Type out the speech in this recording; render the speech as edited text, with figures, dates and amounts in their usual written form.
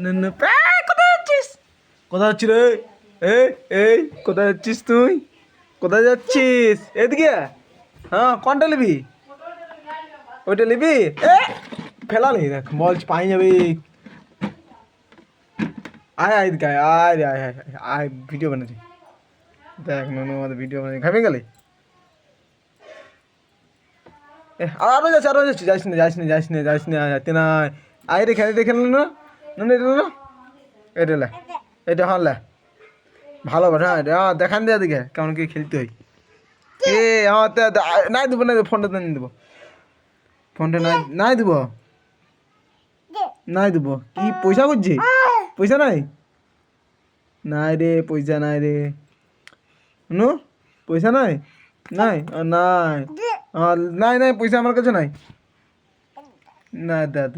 নুনু কোথায় যাচ্ছিস? কোথায় যাচ্ছি রে? এই এই কোথায় যাচ্ছিস তুই? কোথায় যাচ্ছিস? এদিকে হ্যাঁ, কোনটা নিবি? ওইটা নিবি? এ ফেলালি দেখ, বলছি পাই যাবে। আয় আয় এদিকে আয়, আয় আয় আয় আয়, ভিডিও বানাচ্ছি দেখ। নুনু আমাদের ভিডিও বানাচ্ছি, খাবি গেলে? আরো যাচ্ছি, আরো যাচ্ছি, যাইস না যাইস না যাইস না যাইস না, যাতে না। আয় রে, খেলে দেখে না নুনু, এটা না, এটা লে, এটা হ্যাঁ লে, ভালো বাট। হ্যাঁ হ্যাঁ, দেখান দে এদিকে কেমন কি খেলতে হয়। এ হ্যাঁ, নাই দেবো, নাই দেবো, ফোনটা নিয়ে দেবো, ফোনটা নাই নাই দেবো, নাই দেবো। কি পয়সা করছি? পয়সা নাই, নাই রে, পয়সা নাই রে নু, পয়সা নাই, নাই নাই নাই নাই, পয়সা আমার কাছে নাই। না দে দে।